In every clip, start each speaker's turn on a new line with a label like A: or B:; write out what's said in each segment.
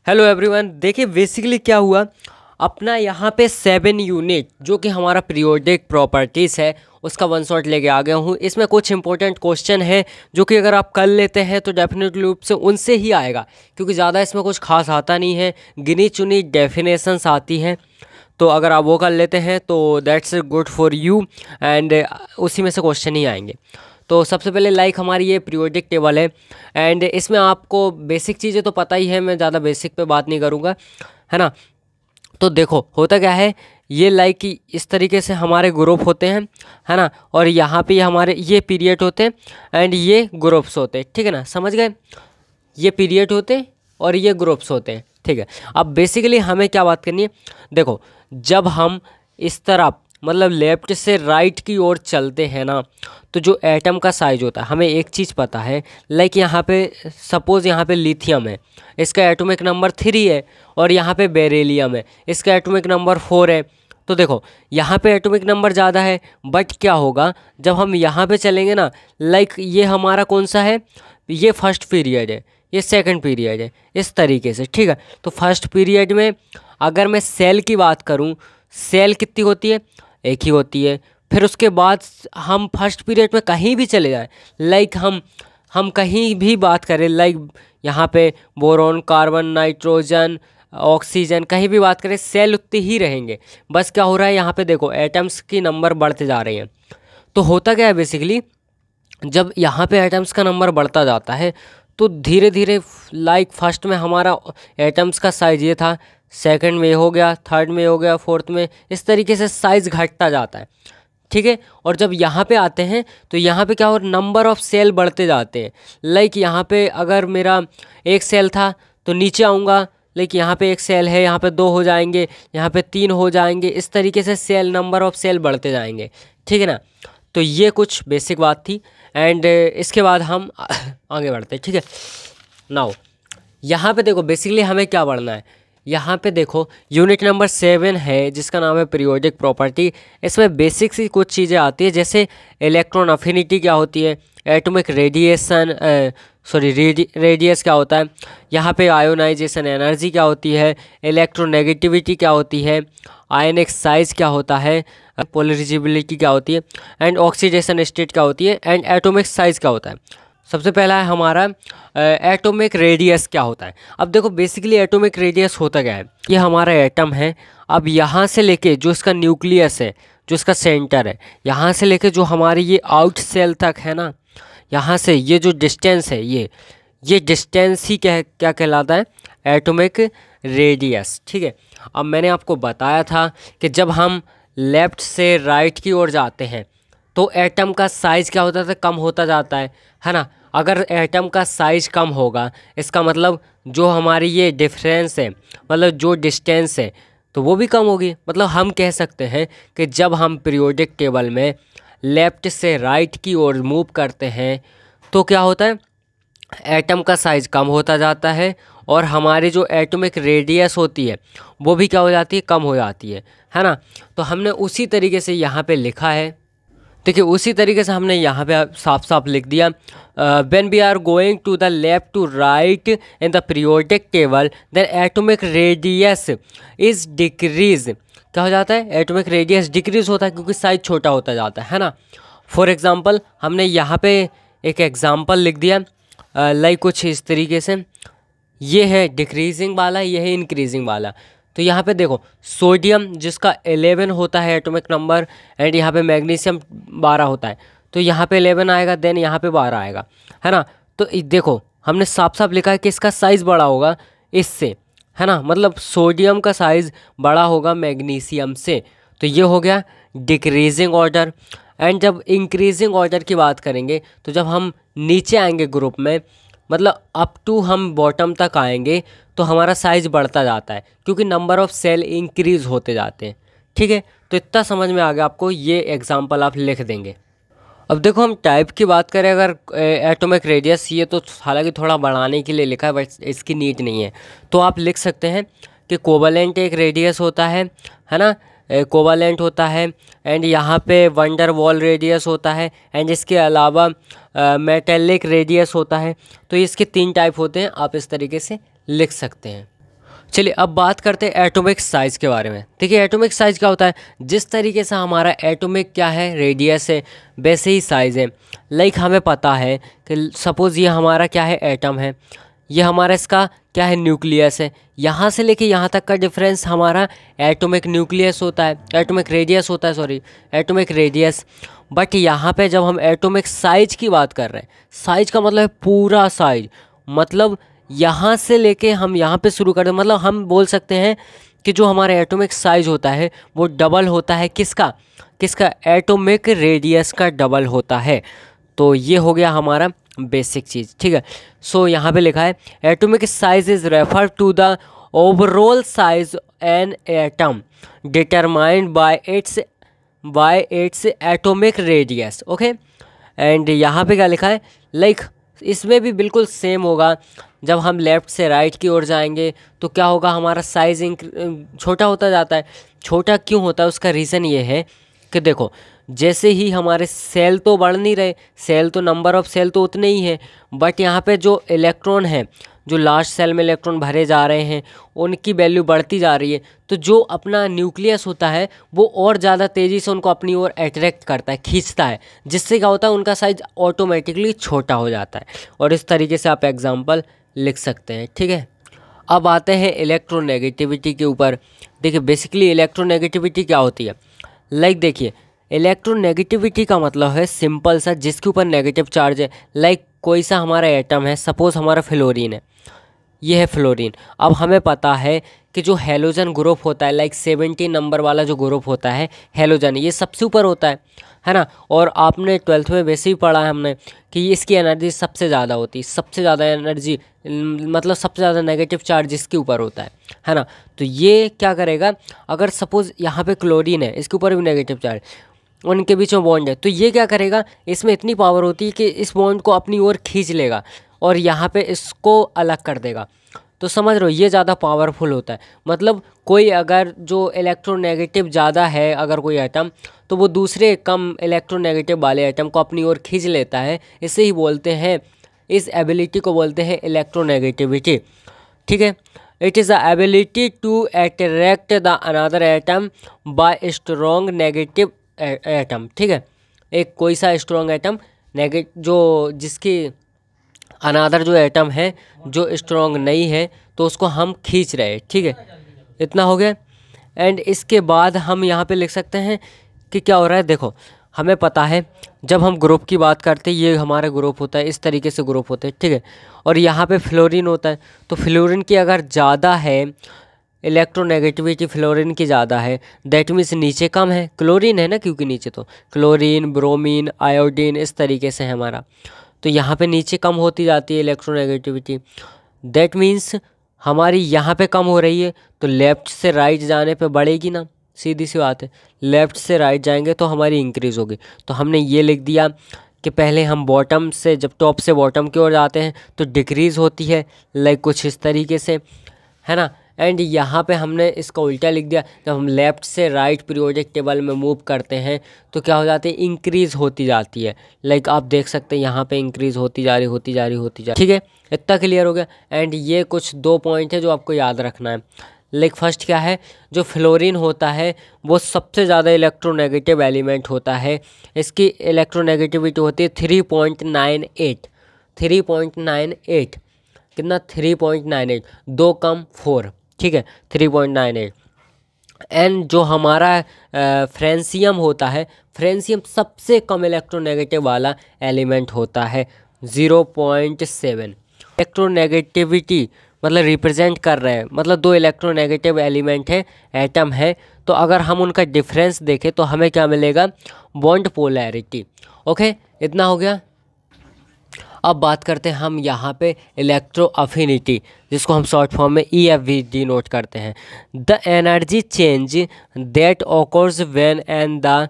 A: Hello everyone. देखिए basically क्या हुआ, अपना यहाँ पे 7 यूनिट जो कि हमारा पीरियोडिक प्रॉपर्टीज़ है उसका वन शॉट लेके आ गया हूँ। इसमें कुछ इंपॉर्टेंट क्वेश्चन है जो कि अगर आप कर लेते हैं तो डेफिनेटली रूप से उनसे ही आएगा, क्योंकि ज़्यादा इसमें कुछ खास आता नहीं है, गिनी चुनी डेफिनेशंस आती हैं। तो अगर आप वो कर लेते हैं तो that's good for you and उसी में से क्वेश्चन ही आएंगे। तो सबसे पहले हमारी ये पीरियोडिक टेबल है एंड इसमें आपको बेसिक चीज़ें तो पता ही है, मैं ज़्यादा बेसिक पे बात नहीं करूँगा, है ना। तो देखो होता क्या है, ये कि इस तरीके से हमारे ग्रुप होते हैं, है ना, और यहाँ पे हमारे ये पीरियड होते हैं एंड ये ग्रुप्स होते हैं, ठीक है ना, समझ गए। ये पीरियड होते हैं और ये ग्रुप्स होते हैं, ठीक है। अब बेसिकली हमें क्या बात करनी है, देखो जब हम इस तरफ मतलब लेफ़्ट से राइट की ओर चलते हैं ना, तो जो एटम का साइज होता है, हमें एक चीज़ पता है, यहाँ पे सपोज़ यहाँ पे लिथियम है, इसका एटॉमिक नंबर 3 है, और यहाँ पे बेरिलियम है, इसका एटॉमिक नंबर 4 है। तो देखो यहाँ पे एटॉमिक नंबर ज़्यादा है, बट क्या होगा जब हम यहाँ पे चलेंगे ना, ये हमारा कौन सा है, ये फर्स्ट पीरियड है, ये सेकंड पीरियड है, इस तरीके से, ठीक है। तो फर्स्ट पीरियड में अगर मैं सेल की बात करूँ, सेल कितनी होती है, एक ही होती है। फिर उसके बाद हम फर्स्ट पीरियड में कहीं भी चले जाएं, हम कहीं भी बात करें, यहाँ पे बोरॉन, कार्बन, नाइट्रोजन, ऑक्सीजन, कहीं भी बात करें सेल उतने ही रहेंगे। बस क्या हो रहा है यहाँ पे देखो एटम्स की नंबर बढ़ते जा रहे हैं। तो होता क्या है बेसिकली, जब यहाँ पे एटम्स का नंबर बढ़ता जाता है तो धीरे धीरे फर्स्ट में हमारा एटम्स का साइज ये था, सेकंड में हो गया, थर्ड में हो गया, फोर्थ में, इस तरीके से साइज़ घटता जाता है, ठीक है। और जब यहाँ पे आते हैं तो यहाँ पे क्या हो, नंबर ऑफ़ सेल बढ़ते जाते हैं। यहाँ पे अगर मेरा एक सेल था तो नीचे आऊँगा, यहाँ पे एक सेल है, यहाँ पे 2 हो जाएंगे, यहाँ पे 3 हो जाएंगे, इस तरीके से सेल नंबर ऑफ़ सेल बढ़ते जाएंगे, ठीक है ना। तो ये कुछ बेसिक बात थी एंड इसके बाद हम आगे बढ़ते हैं, ठीक है। नाउ यहाँ पे देखो बेसिकली हमें क्या पढ़ना है, यहाँ पे देखो यूनिट नंबर 7 है जिसका नाम है पीरियोडिक प्रॉपर्टी। इसमें बेसिक सी कुछ चीज़ें आती है, जैसे इलेक्ट्रॉन अफिनिटी क्या होती है, एटॉमिक रेडिएशन रेडियस क्या होता है, यहाँ पे आयोनाइजेशन एनर्जी क्या होती है, इलेक्ट्रोनेगेटिविटी क्या होती है, आयनिक साइज क्या होता है, पोलराइजेबिलिटी क्या होती है, एंड ऑक्सीडेशन स्टेट क्या होती है, एंड एटॉमिक साइज क्या होता है। सबसे पहला है हमारा एटॉमिक रेडियस क्या होता है। अब देखो बेसिकली एटॉमिक रेडियस होता क्या है, ये हमारा एटम है, अब यहाँ से लेके जो इसका न्यूक्लियस है, जो इसका सेंटर है, यहाँ से लेके जो हमारी ये आउट सेल तक है ना, यहाँ से ये जो डिस्टेंस है, ये डिस्टेंस ही क्या कहलाता है, एटॉमिक रेडियस, ठीक है। अब मैंने आपको बताया था कि जब हम लेफ़्ट से राइट की ओर जाते हैं तो एटम का साइज़ क्या होता है, कम होता जाता है ना। अगर एटम का साइज़ कम होगा इसका मतलब जो हमारी ये डिफरेंस है, मतलब जो डिस्टेंस है, तो वो भी कम होगी। मतलब हम कह सकते हैं कि जब हम पीरियोडिक टेबल में लेफ़्ट से राइट की ओर मूव करते हैं तो क्या होता है, एटम का साइज़ कम होता जाता है और हमारी जो एटॉमिक रेडियस होती है वो भी क्या हो जाती है, कम हो जाती है ना। तो हमने उसी तरीके से यहाँ पे लिखा है, देखिए उसी तरीके से हमने यहाँ पे साफ साफ लिख दिया, when we are going to the left to right in the periodic table then atomic radius is decrease. क्या हो जाता है, एटॉमिक रेडियस डिक्रीज होता है क्योंकि साइज छोटा होता जाता है ना। फॉर एग्जांपल हमने यहाँ पे एक एग्जांपल लिख दिया, कुछ इस तरीके से, ये है डिक्रीजिंग वाला, ये है इंक्रीजिंग वाला। तो यहाँ पे देखो सोडियम जिसका 11 होता है एटॉमिक नंबर एंड यहाँ पे मैग्नीशियम 12 होता है, तो यहाँ पे 11 आएगा, देन यहाँ पे 12 आएगा, है ना। तो देखो हमने साफ साफ लिखा है कि इसका साइज़ बड़ा होगा इससे, है ना, मतलब सोडियम का साइज़ बड़ा होगा मैग्नीशियम से। तो ये हो गया डिक्रीजिंग ऑर्डर। एंड जब इंक्रीजिंग ऑर्डर की बात करेंगे तो जब हम नीचे आएंगे ग्रुप में, मतलब अप टू हम बॉटम तक आएंगे तो हमारा साइज़ बढ़ता जाता है क्योंकि नंबर ऑफ़ सेल इंक्रीज़ होते जाते हैं, ठीक है। तो इतना समझ में आ गया आपको, ये एग्जांपल आप लिख देंगे। अब देखो हम टाइप की बात करें, अगर एटॉमिक रेडियस, ये तो हालांकि थोड़ा बढ़ाने के लिए लिखा है बट इसकी नीड नहीं है, तो आप लिख सकते हैं कि कोवलेंट एक रेडियस होता है ना, कोवलेंट होता है एंड यहाँ पे वंडर वॉल रेडियस होता है एंड इसके अलावा मेटेलिक रेडियस होता है। तो इसके 3 टाइप होते हैं, आप इस तरीके से लिख सकते हैं। चलिए अब बात करते हैं एटॉमिक साइज़ के बारे में। देखिए एटॉमिक साइज़ क्या होता है, जिस तरीके से हमारा एटॉमिक क्या है रेडियस है, वैसे ही साइज़ है। लाइक हमें पता है कि सपोज़ ये हमारा क्या है एटम है, ये हमारा इसका क्या है न्यूक्लियस है, यहाँ से लेके यहाँ तक का डिफरेंस हमारा एटॉमिक न्यूक्लियस होता है, एटॉमिक रेडियस होता है, सॉरी एटॉमिक रेडियस। बट यहाँ पे जब हम एटॉमिक साइज़ की बात कर रहे हैं, साइज़ का मतलब है पूरा साइज़, मतलब यहाँ से लेके हम यहाँ पे शुरू करते हैं, मतलब हम बोल सकते हैं कि जो हमारा एटॉमिक साइज़ होता है वो डबल होता है किसका, किसका, एटॉमिक रेडियस का डबल होता है। तो ये हो गया हमारा बेसिक चीज़, ठीक है। सो यहाँ पे लिखा है atomic size is refer to the overall size an atom determined by its atomic radius, okay. And यहाँ पे क्या लिखा है, लाइक इसमें भी बिल्कुल सेम होगा। जब हम लेफ़्ट से राइट की ओर जाएंगे तो क्या होगा, हमारा साइज छोटा होता जाता है। छोटा क्यों होता है, उसका रीज़न ये है कि देखो जैसे ही हमारे सेल तो बढ़ नहीं रहे, सेल तो नंबर ऑफ़ सेल तो उतने ही हैं, बट यहाँ पे जो इलेक्ट्रॉन है, जो लास्ट सेल में इलेक्ट्रॉन भरे जा रहे हैं उनकी वैल्यू बढ़ती जा रही है। तो जो अपना न्यूक्लियस होता है वो और ज़्यादा तेज़ी से उनको अपनी ओर अट्रैक्ट करता है, खींचता है, जिससे क्या होता है उनका साइज ऑटोमेटिकली छोटा हो जाता है। और इस तरीके से आप एग्जाम्पल लिख सकते हैं, ठीक है। अब आते हैं इलेक्ट्रोनेगेटिविटी के ऊपर। देखिए बेसिकली इलेक्ट्रोनेगेटिविटी क्या होती है, लाइक देखिए इलेक्ट्रोनेगेटिविटी का मतलब है सिंपल सा, जिसके ऊपर नेगेटिव चार्ज है। लाइक कोई सा हमारा एटम है, सपोज़ हमारा फ्लोरीन है, ये है फ्लोरीन। अब हमें पता है कि जो हेलोजन ग्रुप होता है, लाइक 70 नंबर वाला जो ग्रुप होता है हेलोजन, ये सबसे ऊपर होता है ना। और आपने 12th में वैसे ही पढ़ा है हमने कि इसकी एनर्जी सबसे ज़्यादा होती है, सबसे ज़्यादा एनर्जी मतलब सबसे ज़्यादा नेगेटिव चार्ज इसके ऊपर होता है ना। तो ये क्या करेगा, अगर सपोज़ यहाँ पे क्लोरीन है, इसके ऊपर भी नेगेटिव चार्ज, उनके बीच में बॉन्ड है, तो ये क्या करेगा, इसमें इतनी पावर होती है कि इस बॉन्ड को अपनी ओर खींच लेगा और यहाँ पे इसको अलग कर देगा। तो समझ रहे हो ये ज़्यादा पावरफुल होता है। मतलब कोई अगर जो इलेक्ट्रोनेगेटिव ज़्यादा है अगर कोई एटम, तो वो दूसरे कम इलेक्ट्रोनेगेटिव वाले एटम को अपनी ओर खींच लेता है। इसे ही बोलते हैं, इस एबिलिटी को बोलते हैं इलेक्ट्रोनेगेटिविटी, ठीक है। It is the ability to attract the another atom by strong negative atom, ठीक है। एक कोई सा स्ट्रॉन्ग एटम जो जिसकी अनादर जो एटम है जो स्ट्रॉन्ग नहीं है, तो उसको हम खींच रहे हैं, ठीक है। इतना हो गया। एंड इसके बाद हम यहाँ पे लिख सकते हैं कि क्या हो रहा है। देखो हमें पता है जब हम ग्रुप की बात करते हैं, ये हमारा ग्रुप होता है, इस तरीके से ग्रुप होते हैं, ठीक है। और यहाँ पे फ्लोरीन होता है, तो फ्लोरीन की अगर ज़्यादा है इलेक्ट्रोनेगेटिविटी, फ्लोरीन की ज़्यादा है, दैट मीन्स नीचे कम है, क्लोरीन है ना, क्योंकि नीचे तो क्लोरीन, ब्रोमीन, आयोडीन इस तरीके से है हमारा। तो यहाँ पे नीचे कम होती जाती है इलेक्ट्रोनेगेटिविटी, दैट मीन्स हमारी यहाँ पे कम हो रही है, तो लेफ़्ट से राइट जाने पे बढ़ेगी ना, सीधी सी बात है। लेफ़्ट से राइट जाएंगे तो हमारी इंक्रीज़ होगी। तो हमने ये लिख दिया कि पहले हम बॉटम से, जब टॉप से बॉटम की ओर जाते हैं तो डिक्रीज़ होती है, लाइक कुछ इस तरीके से, है ना। एंड यहाँ पे हमने इसका उल्टा लिख दिया, जब हम लेफ़्ट से राइट पीरियोडिक टेबल में मूव करते हैं तो क्या हो जाती है, इंक्रीज़ होती जाती है। लाइक आप देख सकते हैं यहाँ पे इंक्रीज़ होती जा रही, ठीक है। इतना क्लियर हो गया। एंड ये कुछ 2 पॉइंट है जो आपको याद रखना है। लाइक फर्स्ट क्या है, जो फ्लोरीन होता है वो सबसे ज़्यादा इलेक्ट्रोनेगेटिव एलिमेंट होता है। इसकी इलेक्ट्रोनेगेटिविटी होती है 3.98 कितना, 3.98, 2 कम 4, ठीक है, 3.98। एंड जो हमारा फ्रेंसियम होता है, फ्रेंसियम सबसे कम इलेक्ट्रोनेगेटिव वाला एलिमेंट होता है, 0.7। इलेक्ट्रोनेगेटिविटी मतलब रिप्रेजेंट कर रहे हैं, मतलब 2 इलेक्ट्रोनेगेटिव एलिमेंट है, एटम है, तो अगर हम उनका डिफरेंस देखें तो हमें क्या मिलेगा, बॉन्ड पोलैरिटी, ओके। इतना हो गया। अब बात करते हैं हम यहाँ पे इलेक्ट्रो अफिनिटी, जिसको हम शॉर्ट फॉर्म में EFV डिनोट करते हैं। The energy change that occurs when and the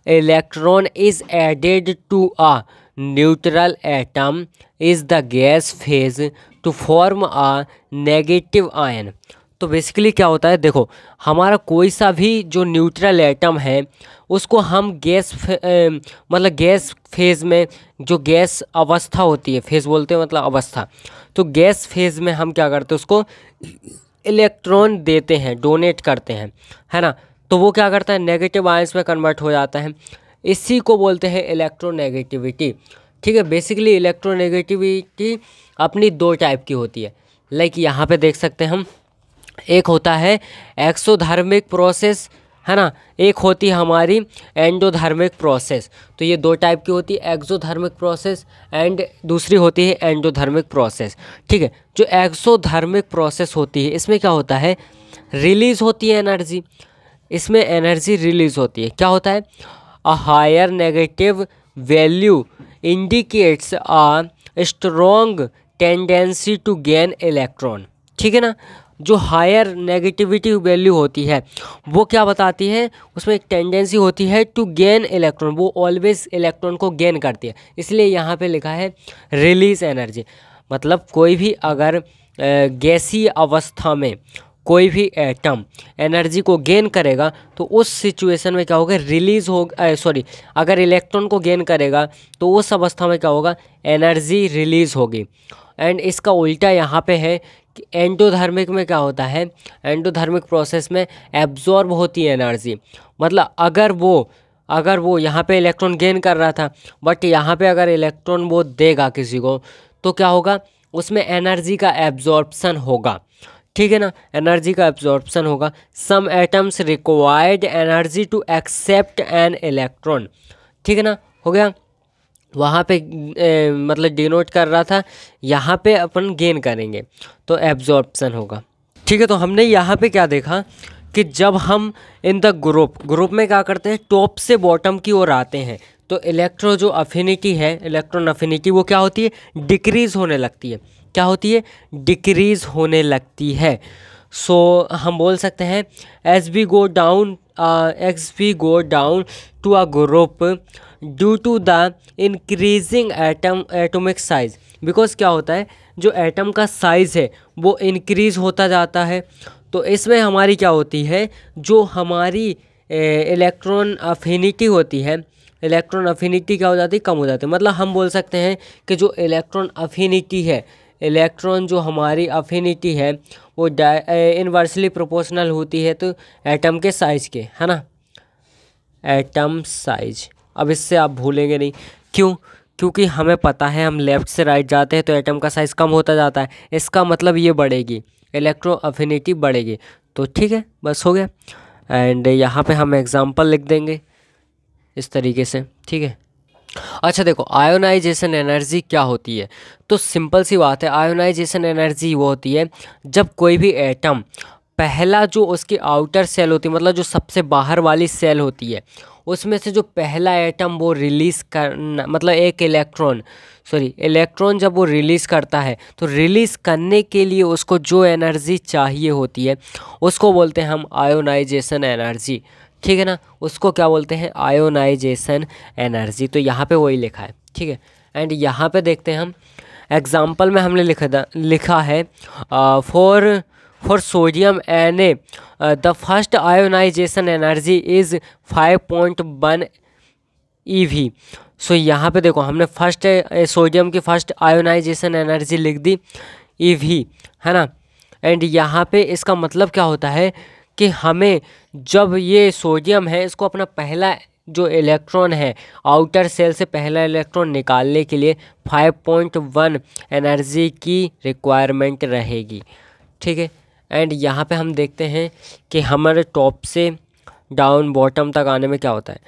A: electron is added to a neutral atom is the gas phase to form a negative ion. तो बेसिकली क्या होता है, देखो हमारा कोई सा भी जो न्यूट्रल एटम है उसको हम मतलब गैस फेज़ में, जो गैस अवस्था होती है, फेज़ बोलते हैं मतलब अवस्था, तो गैस फेज़ में हम क्या करते हैं, उसको इलेक्ट्रॉन देते हैं, डोनेट करते हैं, है ना, तो वो क्या करता है, नेगेटिव आयंस में कन्वर्ट हो जाता है। इसी को बोलते हैं इलेक्ट्रोनेगेटिविटी। ठीक है, बेसिकली इलेक्ट्रोनेगेटिविटी अपनी दो टाइप की होती है। लाइक यहाँ पे देख सकते हैं हम, एक होता है एक्सोधर्मिक प्रोसेस, है ना, एक होती है हमारी एंडोधर्मिक प्रोसेस। तो ये दो टाइप की होती है, एक्सोधर्मिक प्रोसेस एंड दूसरी होती है एंडोधर्मिक प्रोसेस। ठीक है, जो एक्सोधर्मिक प्रोसेस होती है इसमें क्या होता है, रिलीज़ होती है एनर्जी, इसमें एनर्जी रिलीज़ होती है। क्या होता है, a higher negative value indicates a strong tendency to gain electron. ठीक है ना, जो हायर नेगेटिविटी वैल्यू होती है वो क्या बताती है, उसमें एक टेंडेंसी होती है टू गेन इलेक्ट्रॉन, वो ऑलवेज इलेक्ट्रॉन को गेन करती है, इसलिए यहाँ पे लिखा है रिलीज एनर्जी। मतलब कोई भी अगर गैसीय अवस्था में कोई भी एटम एनर्जी को गेन करेगा तो उस सिचुएशन में क्या होगा, रिलीज़ होगा, सॉरी, अगर इलेक्ट्रॉन को गेन करेगा तो उस अवस्था में क्या होगा, एनर्जी रिलीज़ होगी। एंड इसका उल्टा यहाँ पे है कि एंडोधर्मिक में क्या होता है, एंडोधर्मिक प्रोसेस में एब्जॉर्ब होती है एनर्जी। मतलब अगर वो यहाँ पे इलेक्ट्रॉन गेन कर रहा था, बट यहाँ पे अगर इलेक्ट्रॉन वो देगा किसी को, तो क्या होगा, उसमें एनर्जी का एब्जॉर्प्शन होगा। ठीक है ना, एनर्जी का एब्जॉर्प्शन होगा। Some atoms required energy to accept an electron. ठीक है ना, हो गया। वहाँ पे मतलब डिनोट कर रहा था, यहाँ पे अपन गेन करेंगे तो एब्जॉर्प्शन होगा। ठीक है, तो हमने यहाँ पे क्या देखा कि जब हम इन द ग्रुप में क्या करते हैं, टॉप से बॉटम की ओर आते हैं तो जो अफिनिटी है, इलेक्ट्रॉन अफिनिटी, वो क्या होती है, डिक्रीज़ होने लगती है। क्या होती है, डिक्रीज़ होने लगती है। सो हम बोल सकते हैं as we go down to a group due to the increasing atomic size. Because क्या होता है, जो एटम का साइज़ है वो इंक्रीज़ होता जाता है, तो इसमें हमारी क्या होती है, जो हमारी इलेक्ट्रॉन अफिनिटी होती है, इलेक्ट्रॉन अफिनिटी क्या हो जाती है, कम हो जाती है। मतलब हम बोल सकते हैं कि जो इलेक्ट्रॉन अफिनिटी है, इलेक्ट्रॉन जो हमारी अफिनिटी है वो इनवर्सली प्रोपोर्शनल होती है तो एटम के साइज़ के, है ना, एटम साइज। अब इससे आप भूलेंगे नहीं, क्यों, क्योंकि हमें पता है हम लेफ़्ट से राइट जाते हैं तो एटम का साइज़ कम होता जाता है, इसका मतलब ये बढ़ेगी, इलेक्ट्रो अफिनिटी बढ़ेगी। तो ठीक है, बस हो गया। एंड यहाँ पे हम एग्जांपल लिख देंगे इस तरीके से। ठीक है, अच्छा देखो, आयोनाइजेशन एनर्जी क्या होती है, तो सिंपल सी बात है, आयोनाइजेशन एनर्जी वो होती है जब कोई भी एटम, पहला जो उसकी आउटर सेल होती है, मतलब जो सबसे बाहर वाली सेल होती है, उसमें से जो पहला एटम वो रिलीज़ करना, मतलब एक इलेक्ट्रॉन जब वो रिलीज़ करता है तो रिलीज़ करने के लिए उसको जो एनर्जी चाहिए होती है उसको बोलते हैं हम आयोनाइजेशन एनर्जी। ठीक है ना, उसको क्या बोलते हैं, आयोनाइजेशन एनर्जी। तो यहाँ पे वही लिखा है। ठीक है, एंड यहाँ पे देखते हैं हम एग्जाम्पल में हमने लिखा है for sodium Na the first ionization energy is 5.1 eV। So यहाँ पे देखो, हमने फर्स्ट सोडियम की फर्स्ट आयोनाइजेशन एनर्जी लिख दी eV, है ना। एंड यहाँ पे इसका मतलब क्या होता है कि हमें जब ये सोडियम है इसको अपना पहला जो इलेक्ट्रॉन है आउटर सेल से पहला इलेक्ट्रॉन निकालने के लिए 5.1 एनर्जी की रिक्वायरमेंट रहेगी। ठीक है, एंड यहाँ पे हम देखते हैं कि हमारे टॉप से डाउन बॉटम तक आने में क्या होता है,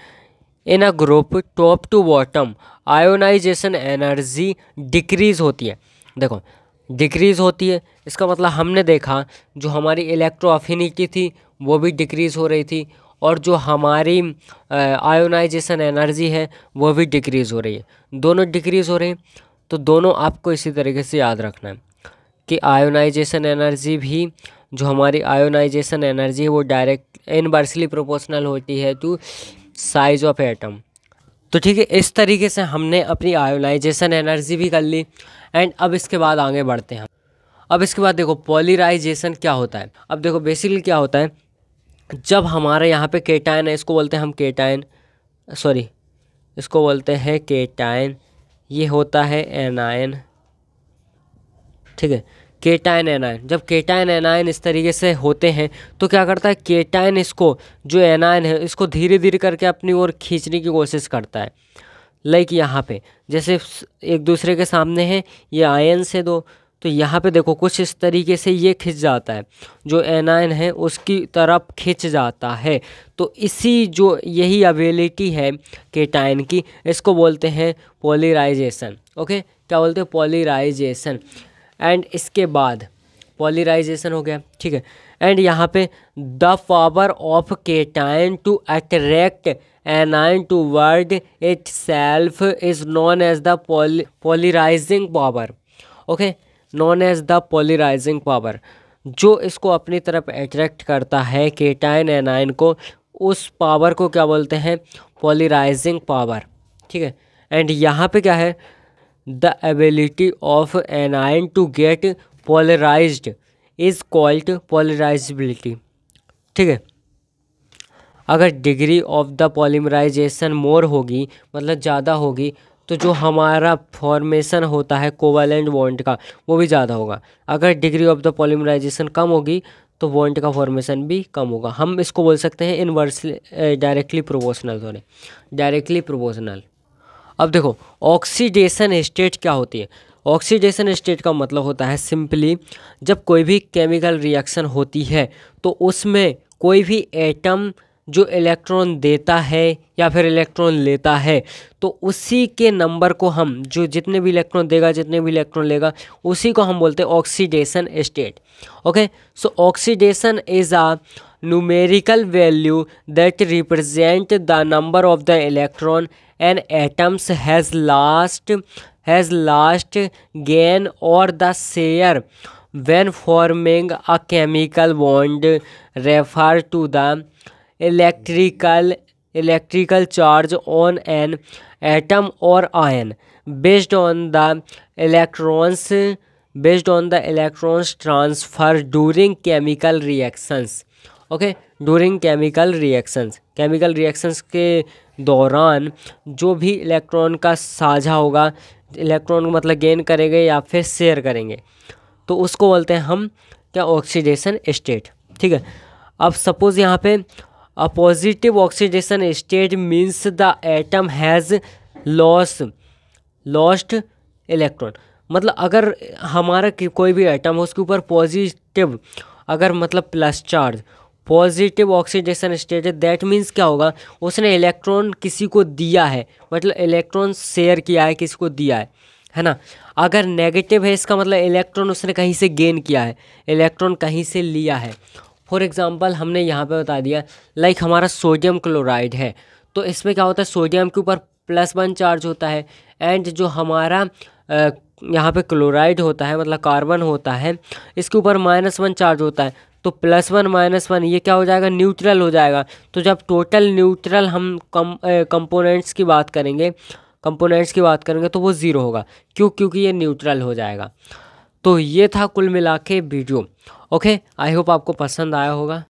A: in a group top to bottom ionisation energy decrease होती है। देखो, डिक्रीज़ होती है, इसका मतलब हमने देखा जो हमारी इलेक्ट्रो अफिनिटी थी वो भी डिक्रीज़ हो रही थी, और जो हमारी आयोनाइजेशन एनर्जी है वो भी डिक्रीज़ हो रही है, दोनों डिक्रीज़ हो रहे हैं। तो दोनों आपको इसी तरीके से याद रखना है कि आयोनाइजेशन एनर्जी भी, जो हमारी आयोनाइजेशन एनर्जी है वो डायरेक्ट इनवर्सली प्रोपोर्शनल होती है टू साइज ऑफ एटम। तो ठीक है, इस तरीके से हमने अपनी आयोनाइजेशन एनर्जी भी कर ली। एंड अब इसके बाद आगे बढ़ते हैं। अब इसके बाद देखो पॉलीराइजेशन क्या होता है। अब देखो बेसिकली क्या होता है, जब हमारे यहाँ पे केटायन है, इसको बोलते हैं हम केटायन, सॉरी इसको बोलते हैं केटायन, ये होता है एनायन। ठीक है, केटायन एनायन, जब केटायन एनायन इस तरीके से होते हैं तो क्या करता है, केटायन इसको जो एनायन है इसको धीरे धीरे करके अपनी ओर खींचने की कोशिश करता है। लाइक यहाँ पे जैसे एक दूसरे के सामने है ये आयन से दो, तो यहाँ पे देखो कुछ इस तरीके से ये खिंच जाता है, जो एनायन है उसकी तरफ खिंच जाता है। तो इसी जो यही एबिलिटी है केटायन की, इसको बोलते हैं पॉलीराइजेशन। ओके, क्या बोलते हैं, पॉलीराइजेशन। एंड इसके बाद पॉलीराइजेशन हो गया, ठीक है। एंड यहाँ पे the power of cation to attract anion toward itself is known as the polarising power. Okay, known as the polarising power. जो इसको अपनी तरफ अट्रैक्ट करता है केटायन एनायन को, उस पावर को क्या बोलते हैं, पॉलीराइजिंग पावर, ठीक है। एंड यहाँ पे क्या है, the ability of anion to get polarized is called polarizability, ठीक है। अगर degree of the polymerization more होगी, मतलब ज़्यादा होगी, तो जो हमारा फॉर्मेशन होता है कोवैलेंट बॉन्ड का वो भी ज़्यादा होगा। अगर डिग्री ऑफ द पॉलीमराइजेशन कम होगी तो बॉन्ड का फॉर्मेशन भी कम होगा। हम इसको बोल सकते हैं inversely directly proportional, sorry directly proportional. अब देखो ऑक्सीडेशन स्टेट क्या होती है। ऑक्सीडेशन स्टेट का मतलब होता है सिंपली जब कोई भी केमिकल रिएक्शन होती है तो उसमें कोई भी एटम जो इलेक्ट्रॉन देता है या फिर इलेक्ट्रॉन लेता है, तो उसी के नंबर को हम, जो जितने भी इलेक्ट्रॉन देगा जितने भी इलेक्ट्रॉन लेगा, उसी को हम बोलते हैं oxidation state. Okay, so oxidation is a numerical value that represent the number of the electron an atoms has lost gain or the share when forming a chemical bond, refer to the electrical charge on an atom or ion based on the electrons transfer during chemical reactions। Okay, during chemical reactions के दौरान जो भी electron का साझा होगा, electron को मतलब gain करेंगे या फिर शेयर करेंगे, तो उसको बोलते हैं हम क्या, ऑक्सीडेशन स्टेट, ठीक है। अब सपोज यहाँ पे a positive oxidation state means the atom has lost electron. मतलब अगर हमारा कोई भी एटम हो उसके ऊपर पॉजिटिव, अगर मतलब plus charge, positive oxidation state है, दैट मीन्स क्या होगा, उसने इलेक्ट्रॉन किसी को दिया है, मतलब इलेक्ट्रॉन शेयर किया है, किसी को दिया है ना। अगर नेगेटिव है इसका मतलब इलेक्ट्रॉन उसने कहीं से गेन किया है, इलेक्ट्रॉन कहीं से लिया है। फॉर एग्जांपल हमने यहाँ पे बता दिया, लाइक हमारा सोडियम क्लोराइड है, तो इसमें क्या होता है, सोडियम के ऊपर +1 चार्ज होता है, एंड जो हमारा यहाँ पे क्लोराइड होता है मतलब कार्बन होता है, इसके ऊपर -1 चार्ज होता है। तो +1 -1 ये क्या हो जाएगा, न्यूट्रल हो जाएगा। तो जब टोटल न्यूट्रल हम कंपोनेंट्स की बात करेंगे तो वो 0 होगा। क्यों, क्योंकि ये न्यूट्रल हो जाएगा। तो ये था कुल मिला के वीडियो। ओके, आई होप आपको पसंद आया होगा।